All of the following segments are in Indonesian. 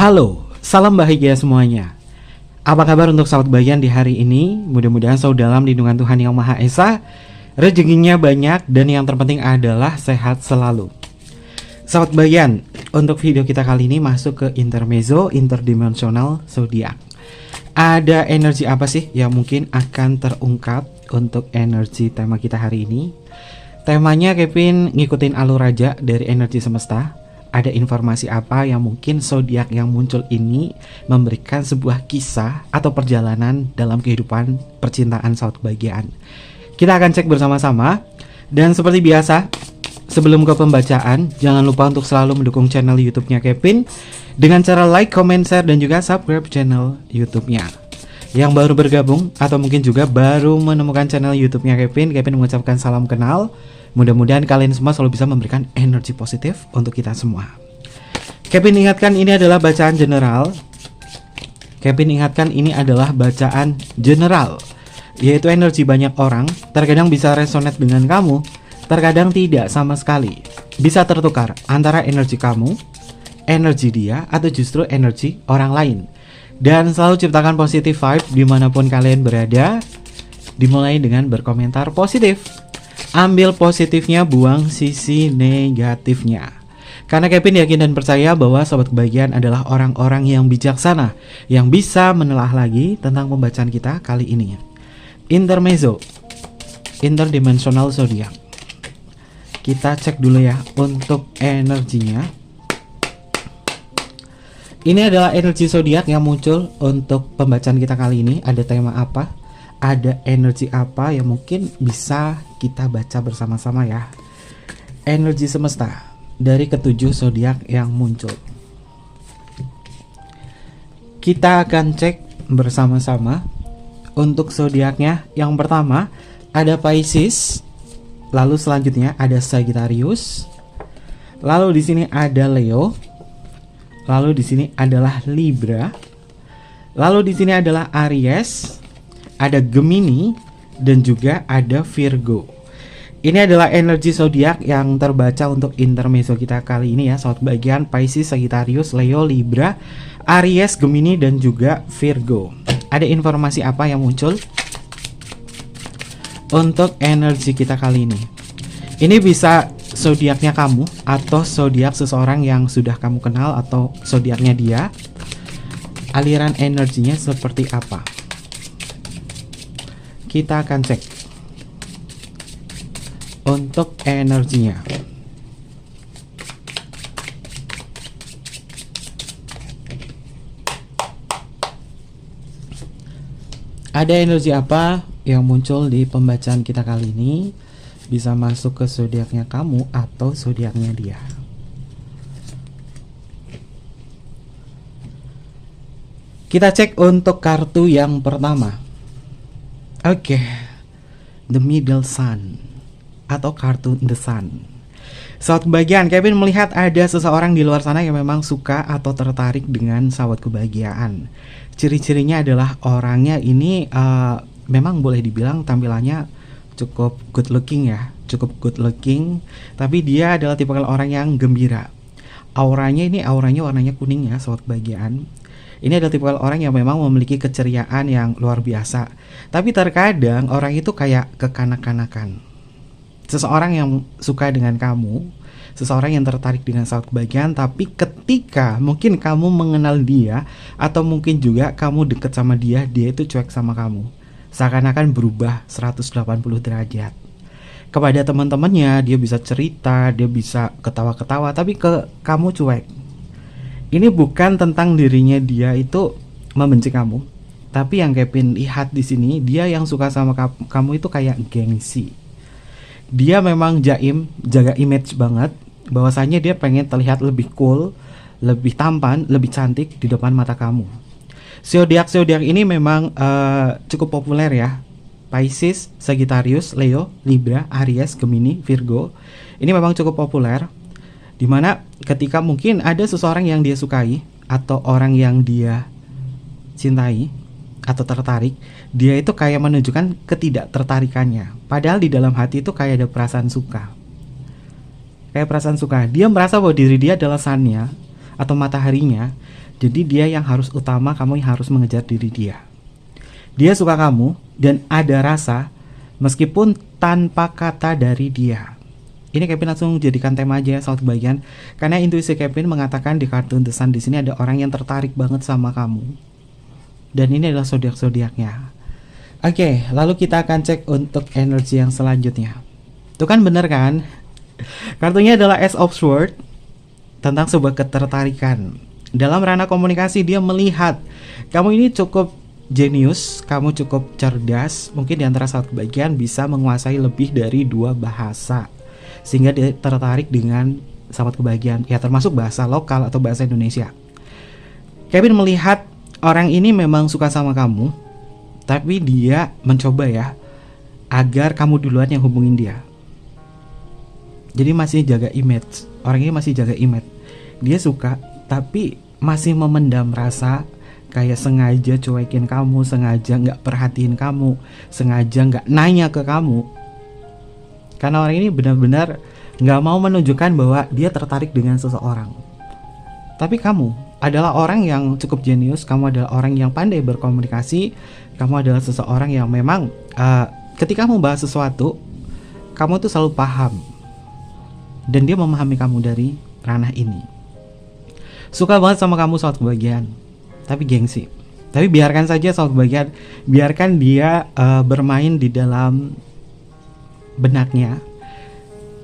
Halo, salam bahagia semuanya. Apa kabar untuk sahabat bagian di hari ini? Mudah-mudahan selalu dalam lindungan Tuhan Yang Maha Esa, rezekinya banyak, dan yang terpenting adalah sehat selalu. Sahabat bagian, untuk video kita kali ini masuk ke intermezzo interdimensional zodiak. Ada energi apa sih yang mungkin akan terungkap untuk energi tema kita hari ini? Temanya Kevin ngikutin alur raja dari energi semesta. Ada informasi apa yang mungkin zodiak yang muncul ini memberikan sebuah kisah atau perjalanan dalam kehidupan percintaan sahabat kebahagiaan. Kita akan cek bersama-sama. Dan seperti biasa, sebelum ke pembacaan, jangan lupa untuk selalu mendukung channel YouTube-nya Kevin dengan cara like, comment, share, dan juga subscribe channel YouTube-nya. Yang baru bergabung atau mungkin juga baru menemukan channel YouTube-nya Kevin mengucapkan salam kenal. Mudah-mudahan kalian semua selalu bisa memberikan energi positif untuk kita semua. Kevin ingatkan ini adalah bacaan general. Yaitu energi banyak orang. Terkadang bisa resonate dengan kamu, terkadang tidak sama sekali. Bisa tertukar antara energi kamu, energi dia, atau justru energi orang lain. Dan selalu ciptakan positive vibe dimanapun kalian berada. Dimulai dengan berkomentar positif. Ambil positifnya, buang sisi negatifnya. Karena Kevin yakin dan percaya bahwa sobat kebahagiaan adalah orang-orang yang bijaksana, yang bisa menelaah lagi tentang pembacaan kita kali ini. Intermezzo interdimensional zodiak. Kita cek dulu ya untuk energinya. Ini adalah energi zodiak yang muncul untuk pembacaan kita kali ini. Ada tema apa? Ada energi apa yang mungkin bisa kita baca bersama-sama ya. Energi semesta dari ketujuh zodiak yang muncul. Kita akan cek bersama-sama untuk zodiaknya. Yang pertama ada Pisces, lalu selanjutnya ada Sagittarius, lalu di sini ada Leo, lalu di sini adalah Libra, lalu di sini adalah Aries, ada Gemini, dan juga ada Virgo. Ini adalah energi zodiak yang terbaca untuk intermezzo kita kali ini ya, sahabat bagian Pisces, Sagittarius, Leo, Libra, Aries, Gemini, dan juga Virgo. Ada informasi apa yang muncul untuk energi kita kali ini? Ini bisa zodiaknya kamu atau zodiak seseorang yang sudah kamu kenal atau zodiaknya dia. Aliran energinya seperti apa? Kita akan cek untuk energinya. Ada energi apa yang muncul di pembacaan kita kali ini? Bisa masuk ke zodiaknya kamu atau zodiaknya dia. Kita cek untuk kartu yang pertama. Oke, The Middle Sun atau kartu The Sun. Sahabat kebahagiaan, Kevin melihat ada seseorang di luar sana yang memang suka atau tertarik dengan sahabat kebahagiaan. Ciri-cirinya adalah orangnya ini memang boleh dibilang tampilannya cukup good looking ya, tapi dia adalah tipe orang yang gembira. Auranya warnanya kuning ya, sahabat kebahagiaan. Ini adalah tipe orang yang memang memiliki keceriaan yang luar biasa. Tapi terkadang orang itu kayak kekanak-kanakan. Seseorang yang suka dengan kamu, seseorang yang tertarik dengan sahabat kebahagiaan, tapi ketika mungkin kamu mengenal dia, atau mungkin juga kamu deket sama dia, dia itu cuek sama kamu. Seakan-akan berubah 180 derajat. Kepada teman-temannya dia bisa cerita, dia bisa ketawa-ketawa, tapi ke kamu cuek. Ini bukan tentang dirinya dia itu membenci kamu, tapi yang Kevin lihat di sini, dia yang suka sama kamu itu kayak gengsi. Dia memang jaim, jaga image banget, bahwasanya dia pengen terlihat lebih cool, lebih tampan, lebih cantik di depan mata kamu. Zodiak ini memang cukup populer ya. Pisces, Sagittarius, Leo, Libra, Aries, Gemini, Virgo. Ini memang cukup populer. Dimana ketika mungkin ada seseorang yang dia sukai atau orang yang dia cintai atau tertarik, dia itu kayak menunjukkan ketidaktertarikannya. Padahal di dalam hati itu kayak ada perasaan suka. Dia merasa bahwa diri dia adalah sunnya atau mataharinya. Jadi dia yang harus utama, kamu yang harus mengejar diri dia. Dia suka kamu dan ada rasa meskipun tanpa kata dari dia. Ini Kevin langsung jadikan tema aja saat bagian, karena intuisi Kevin mengatakan di kartu The Sun di sini ada orang yang tertarik banget sama kamu. Dan ini adalah zodiak-zodiaknya. Oke, lalu kita akan cek untuk energi yang selanjutnya. Itu kan bener kan? Kartunya adalah Ace of Swords, tentang sebuah ketertarikan. Dalam ranah komunikasi dia melihat kamu ini cukup jenius, kamu cukup cerdas. Mungkin di antara satu bagian bisa menguasai lebih dari 2 bahasa, sehingga dia tertarik dengan sahabat kebahagiaan, ya termasuk bahasa lokal atau bahasa Indonesia. Kevin melihat orang ini memang suka sama kamu, tapi dia mencoba ya agar kamu duluan yang hubungin dia. Jadi masih jaga image, orang ini masih jaga image. Dia suka tapi masih memendam rasa, kayak sengaja cuekin kamu, sengaja gak perhatiin kamu, sengaja gak nanya ke kamu. Karena orang ini benar-benar gak mau menunjukkan bahwa dia tertarik dengan seseorang. Tapi kamu adalah orang yang cukup jenius, kamu adalah orang yang pandai berkomunikasi, kamu adalah seseorang yang memang ketika membahas sesuatu, kamu tuh selalu paham. Dan dia memahami kamu dari ranah ini. Suka banget sama kamu saat kebahagiaan, tapi gengsi. Tapi biarkan saja saat kebahagiaan, biarkan dia bermain di dalam benaknya.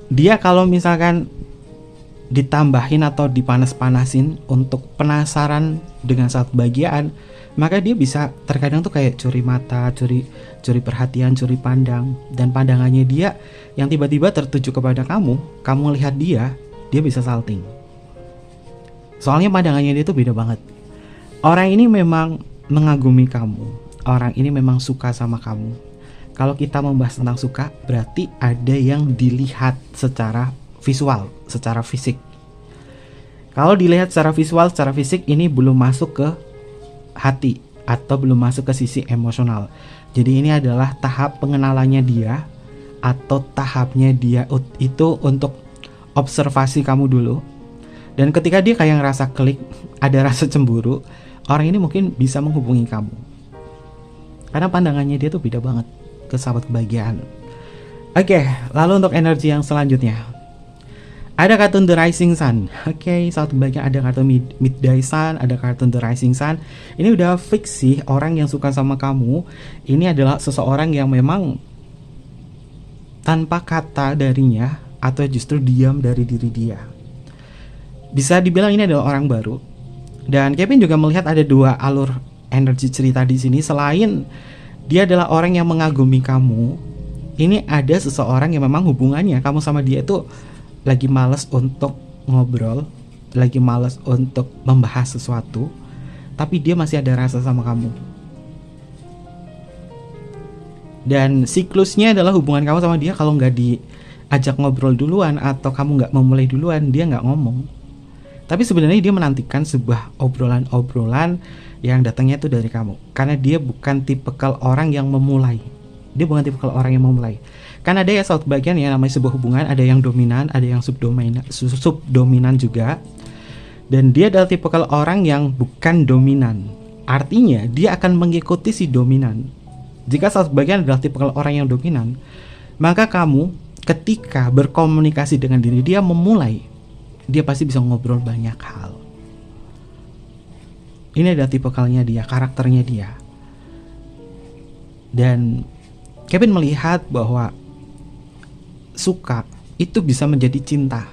Dia kalau misalkan ditambahin atau dipanas-panasin untuk penasaran dengan saat kebahagiaan, maka dia bisa terkadang tuh kayak curi mata, curi perhatian, curi pandang. Dan pandangannya dia yang tiba-tiba tertuju kepada kamu lihat dia bisa salting. Soalnya pandangannya dia tuh beda banget. Orang ini memang mengagumi kamu, orang ini memang suka sama kamu. Kalau kita membahas tentang suka, berarti ada yang dilihat secara visual, secara fisik. Kalau dilihat secara visual, secara fisik, ini belum masuk ke hati atau belum masuk ke sisi emosional. Jadi ini adalah tahap pengenalannya dia, atau tahapnya dia itu untuk observasi kamu dulu. Dan ketika dia kayak ngerasa klik, ada rasa cemburu, orang ini mungkin bisa menghubungi kamu. Karena pandangannya dia tuh beda banget ke sahabat kebahagiaan. Oke, lalu untuk energi yang selanjutnya. Ada kartu The Rising Sun. Oke, sahabat kebahagiaan ada kartu Midday Sun, ada kartu The Rising Sun. Ini udah fix sih, orang yang suka sama kamu ini adalah seseorang yang memang tanpa kata darinya atau justru diam dari diri dia. Bisa dibilang ini adalah orang baru. Dan Kevin juga melihat ada 2 alur energi cerita di sini. Selain dia adalah orang yang mengagumi kamu, ini ada seseorang yang memang hubungannya kamu sama dia itu lagi malas untuk ngobrol, lagi malas untuk membahas sesuatu, tapi dia masih ada rasa sama kamu. Dan siklusnya adalah hubungan kamu sama dia, kalau nggak diajak ngobrol duluan atau kamu nggak memulai duluan, dia nggak ngomong. Tapi sebenarnya dia menantikan sebuah obrolan-obrolan yang datangnya itu dari kamu. Karena dia bukan tipikal orang yang memulai. Dia bukan tipikal orang yang memulai. Karena ada ya saat bagian yang namanya sebuah hubungan, ada yang dominan, ada yang subdominan juga. Dan dia adalah tipikal orang yang bukan dominan. Artinya dia akan mengikuti si dominan. Jika saat bagian adalah tipikal orang yang dominan, maka kamu ketika berkomunikasi dengan diri dia memulai, dia pasti bisa ngobrol banyak hal. Ini adalah tipikalnya dia, karakternya dia. Dan Kevin melihat bahwa suka itu bisa menjadi cinta.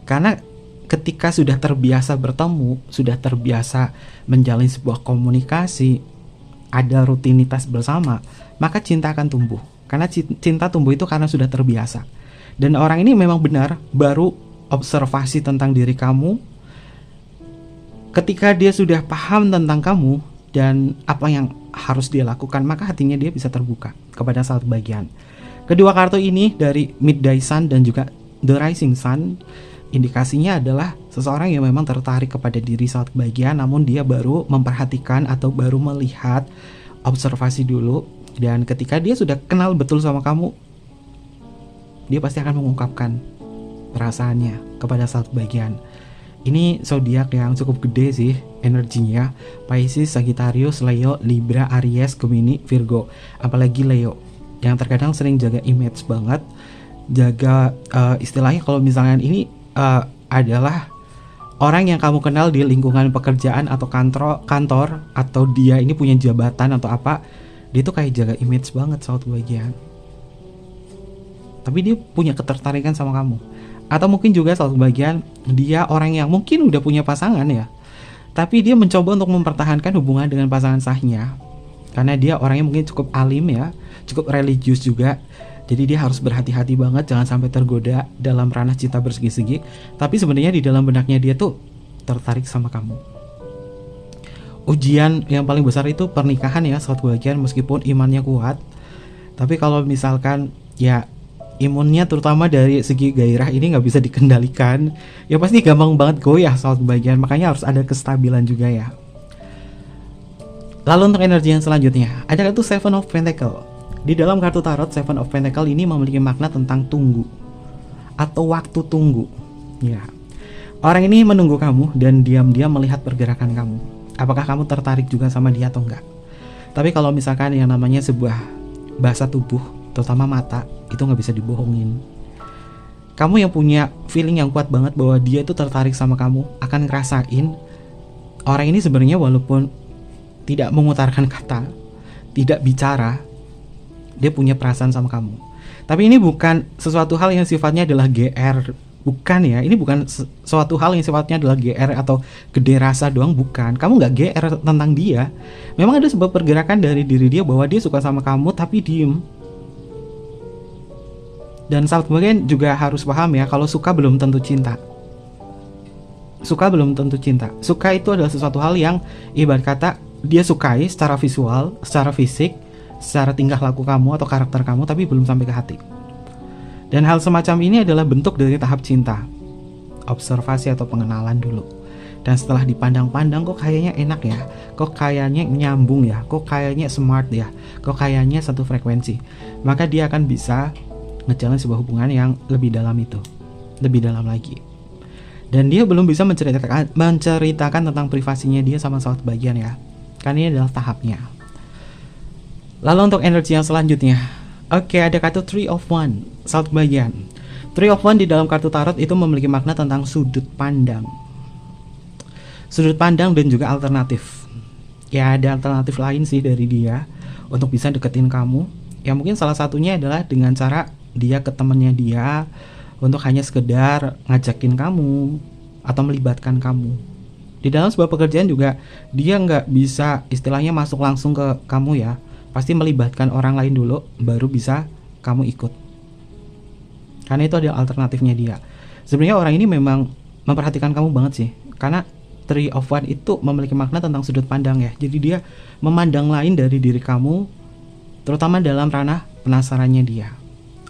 Karena ketika sudah terbiasa bertemu, sudah terbiasa menjalin sebuah komunikasi, ada rutinitas bersama, maka cinta akan tumbuh. Karena cinta tumbuh itu karena sudah terbiasa. Dan orang ini memang benar baru observasi tentang diri kamu. Ketika dia sudah paham tentang kamu dan apa yang harus dia lakukan, maka hatinya dia bisa terbuka kepada sahabat bagian. Kedua kartu ini dari Midday Sun dan juga The Rising Sun, indikasinya adalah seseorang yang memang tertarik kepada diri sahabat bagian, namun dia baru memperhatikan atau baru melihat, observasi dulu. Dan ketika dia sudah kenal betul sama kamu, dia pasti akan mengungkapkan perasaannya kepada sahabat bagian. Ini zodiak yang cukup gede sih energinya. Pisces, Sagittarius, Leo, Libra, Aries, Gemini, Virgo. Apalagi Leo yang terkadang sering jaga image banget. Jaga istilahnya kalau misalnya ini adalah orang yang kamu kenal di lingkungan pekerjaan atau kantor atau dia ini punya jabatan atau apa, dia tuh kayak jaga image banget saat bagian. Tapi dia punya ketertarikan sama kamu. Atau mungkin juga saat bagian dia orang yang mungkin udah punya pasangan ya, tapi dia mencoba untuk mempertahankan hubungan dengan pasangan sahnya. Karena dia orangnya mungkin cukup alim ya, cukup religius juga. Jadi dia harus berhati-hati banget jangan sampai tergoda dalam ranah cinta bersegi-segi. Tapi sebenarnya di dalam benaknya dia tuh tertarik sama kamu. Ujian yang paling besar itu pernikahan ya saat bagian, meskipun imannya kuat. Tapi kalau misalkan ya imunnya terutama dari segi gairah ini nggak bisa dikendalikan, ya pasti gampang banget goyah saat bagian. Makanya harus ada kestabilan juga ya. Lalu untuk energi yang selanjutnya ada kartu Seven of Pentacle. Di dalam kartu tarot Seven of Pentacle ini memiliki makna tentang tunggu atau waktu tunggu. Ya, orang ini menunggu kamu dan diam-diam melihat pergerakan kamu. Apakah kamu tertarik juga sama dia atau enggak? Tapi kalau misalkan yang namanya sebuah bahasa tubuh, terutama mata, itu nggak bisa dibohongin. Kamu yang punya feeling yang kuat banget bahwa dia itu tertarik sama kamu, akan ngerasain orang ini sebenarnya walaupun tidak mengutarakan kata, tidak bicara, dia punya perasaan sama kamu. Tapi ini bukan sesuatu hal yang sifatnya adalah GR, bukan ya. Ini bukan sesuatu hal yang sifatnya adalah GR atau gede rasa doang, bukan. Kamu nggak GR tentang dia. Memang ada sebuah pergerakan dari diri dia bahwa dia suka sama kamu tapi diem. Dan sahabat bagian juga harus paham ya, kalau suka belum tentu cinta. Suka belum tentu cinta. Suka itu adalah sesuatu hal yang ibarat kata dia sukai secara visual, secara fisik, secara tingkah laku kamu atau karakter kamu, tapi belum sampai ke hati. Dan hal semacam ini adalah bentuk dari tahap cinta. Observasi atau pengenalan dulu. Dan setelah dipandang-pandang, kok kayaknya enak ya, kok kayaknya nyambung ya, kok kayaknya smart ya, kok kayaknya satu frekuensi, maka dia akan bisa ngejalan sebuah hubungan yang lebih dalam itu, lebih dalam lagi. Dan dia belum bisa menceritakan tentang privasinya dia sama sahabat bagian ya, karena ini adalah tahapnya. Lalu untuk energi yang selanjutnya, oke, ada kartu Three of Wands sahabat bagian. Three of Wands di dalam kartu tarot itu memiliki makna tentang sudut pandang. Sudut pandang dan juga alternatif. Ya ada alternatif lain sih dari dia untuk bisa deketin kamu. Ya mungkin salah satunya adalah dengan cara dia ke temannya dia untuk hanya sekedar ngajakin kamu atau melibatkan kamu. Di dalam sebuah pekerjaan juga dia nggak bisa istilahnya masuk langsung ke kamu ya. Pasti melibatkan orang lain dulu baru bisa kamu ikut. Karena itu ada alternatifnya dia. Sebenarnya orang ini memang memperhatikan kamu banget sih. Karena Three of Wands itu memiliki makna tentang sudut pandang ya. Jadi dia memandang lain dari diri kamu, terutama dalam ranah penasarannya dia.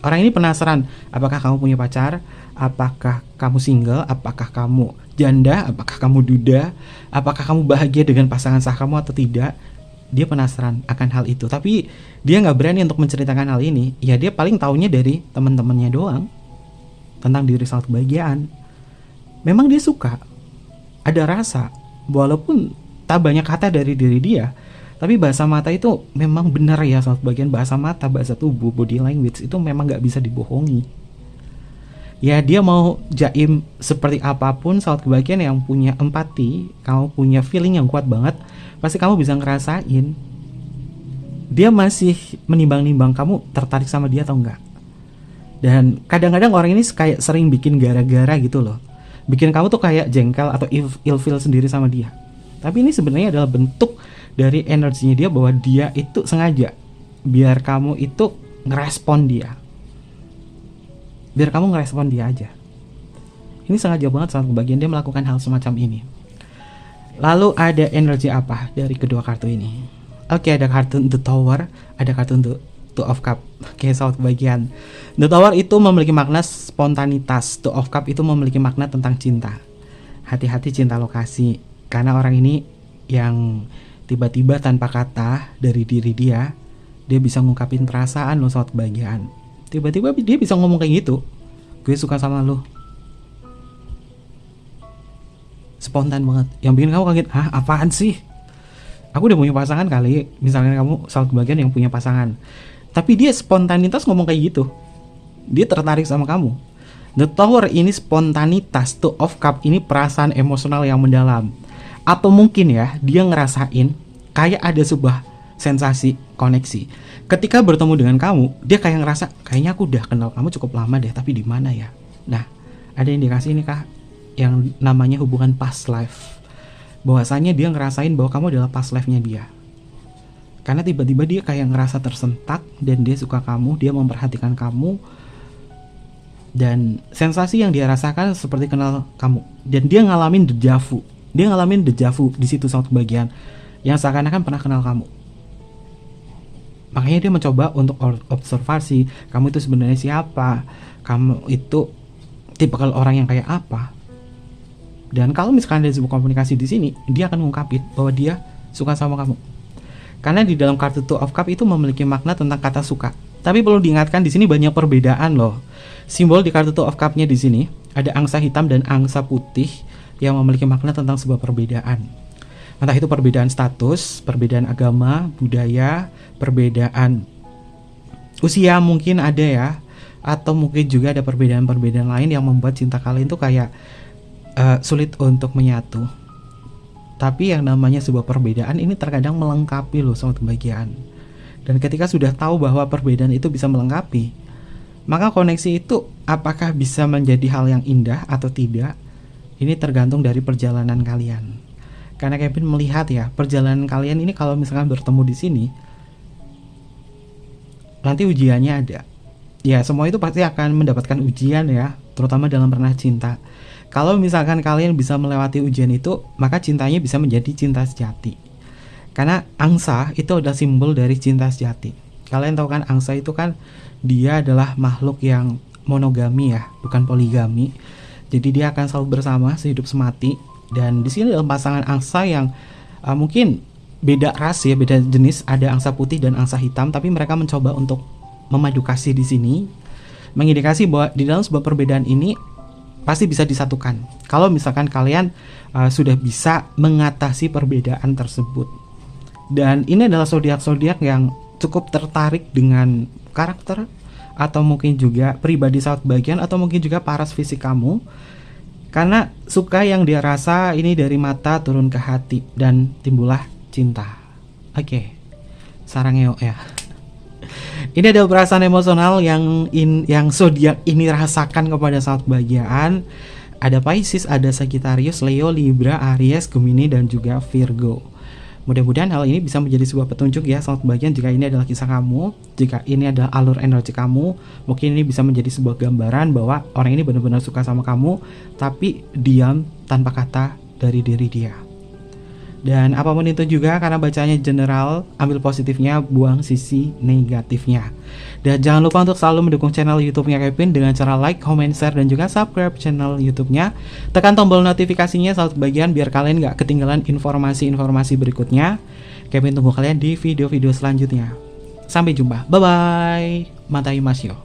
Orang ini penasaran, apakah kamu punya pacar, apakah kamu single, apakah kamu janda, apakah kamu duda, apakah kamu bahagia dengan pasangan sah kamu atau tidak. Dia penasaran akan hal itu, tapi dia nggak berani untuk menceritakan hal ini. Ya dia paling taunya dari teman-temannya doang tentang diri saat kebahagiaan. Memang dia suka, ada rasa, walaupun tak banyak kata dari diri dia. Tapi bahasa mata itu memang benar ya, saat bagian bahasa mata, bahasa tubuh, body language itu memang gak bisa dibohongi. Ya dia mau jaim seperti apapun, saat kebagian yang punya empati, kamu punya feeling yang kuat banget, pasti kamu bisa ngerasain dia masih menimbang-nimbang kamu tertarik sama dia atau enggak. Dan kadang-kadang orang ini kayak sering bikin gara-gara gitu loh, bikin kamu tuh kayak jengkel atau ilfeel sendiri sama dia. Tapi ini sebenarnya adalah bentuk dari energinya dia bahwa dia itu sengaja biar kamu itu ngerespon dia, biar kamu ngerespon dia aja. Ini sengaja banget saat kebagian dia melakukan hal semacam ini. Lalu ada energi apa dari kedua kartu ini? Oke, ada kartu The Tower, ada kartu The Two of Cup. Oke, saat kebagian The Tower itu memiliki makna spontanitas, Two of Cup itu memiliki makna tentang cinta. Hati-hati cinta lokasi, karena orang ini yang tiba-tiba tanpa kata dari diri dia bisa ngungkapin perasaan lo saat kebahagiaan. Tiba-tiba dia bisa ngomong kayak gitu, gue suka sama lo. spontan banget, yang bikin kamu kaget, hah apaan sih, aku udah punya pasangan kali, misalnya kamu salah kebagian yang punya pasangan, tapi dia spontanitas ngomong kayak gitu, dia tertarik sama kamu. The Tower ini spontanitas, Two of Cup ini perasaan emosional yang mendalam. Atau mungkin ya, dia ngerasain kayak ada sebuah sensasi koneksi. Ketika bertemu dengan kamu, dia kayak ngerasa, kayaknya aku udah kenal kamu cukup lama deh, tapi di mana ya? Nah, ada indikasi ini kah yang namanya hubungan past life. Bahwasanya dia ngerasain bahwa kamu adalah past life-nya dia. Karena tiba-tiba dia kayak ngerasa tersentak dan dia suka kamu, dia memperhatikan kamu. Dan sensasi yang dia rasakan seperti kenal kamu. Dan dia ngalamin deja vu. Dia ngalamin deja vu di situ satu bagian yang seakan-akan pernah kenal kamu. Makanya dia mencoba untuk observasi, kamu itu sebenarnya siapa? Kamu itu tipikal orang yang kayak apa? Dan kalau misalkan ada sebuah komunikasi di sini, dia akan mengungkapin bahwa dia suka sama kamu. Karena di dalam kartu Two of Cup itu memiliki makna tentang kata suka. Tapi perlu diingatkan di sini banyak perbedaan loh. Simbol di kartu Two of Cup-nya di sini ada angsa hitam dan angsa putih yang memiliki makna tentang sebuah perbedaan. Entah itu perbedaan status, perbedaan agama, budaya, perbedaan usia mungkin ada ya, atau mungkin juga ada perbedaan-perbedaan lain yang membuat cinta kalian tuh kayak sulit untuk menyatu. Tapi yang namanya sebuah perbedaan ini terkadang melengkapi loh suatu bagian. Dan ketika sudah tahu bahwa perbedaan itu bisa melengkapi, maka koneksi itu apakah bisa menjadi hal yang indah atau tidak, ini tergantung dari perjalanan kalian. Karena Kevin melihat ya, perjalanan kalian ini kalau misalkan bertemu di sini, nanti ujiannya ada. Ya, semua itu pasti akan mendapatkan ujian ya, terutama dalam ranah cinta. Kalau misalkan kalian bisa melewati ujian itu, maka cintanya bisa menjadi cinta sejati. Karena angsa itu adalah simbol dari cinta sejati. Kalian tahu kan, angsa itu kan dia adalah makhluk yang monogami ya, bukan poligami. Jadi dia akan selalu bersama sehidup semati. Dan di sini dalam pasangan angsa yang mungkin beda ras ya, beda jenis, ada angsa putih dan angsa hitam, tapi mereka mencoba untuk memadu kasih di sini, mengindikasi bahwa di dalam sebuah perbedaan ini pasti bisa disatukan. Kalau misalkan kalian sudah bisa mengatasi perbedaan tersebut. Dan ini adalah zodiak-zodiak yang cukup tertarik dengan karakter atau mungkin juga pribadi saat bagian atau mungkin juga paras fisik kamu, karena suka yang dia rasa ini dari mata turun ke hati dan timbullah cinta. Oke, sarangeo ya. Ini ada perasaan emosional yang zodiak ini rasakan kepada saat bagian. Ada Pisces, ada Sagittarius, Leo, Libra, Aries, Gemini dan juga Virgo. Mudah-mudahan hal ini bisa menjadi sebuah petunjuk ya saat bagian, jika ini adalah kisah kamu, jika ini adalah alur energi kamu, mungkin ini bisa menjadi sebuah gambaran bahwa orang ini benar-benar suka sama kamu, tapi diam tanpa kata dari diri dia. Dan apapun itu juga, karena bacanya general, ambil positifnya, buang sisi negatifnya. Dan jangan lupa untuk selalu mendukung channel YouTube-nya Kevin dengan cara like, comment, share, dan juga subscribe channel YouTube-nya. Tekan tombol notifikasinya saat bagian biar kalian gak ketinggalan informasi-informasi berikutnya. Kevin tunggu kalian di video-video selanjutnya. Sampai jumpa, bye-bye, matai masyo.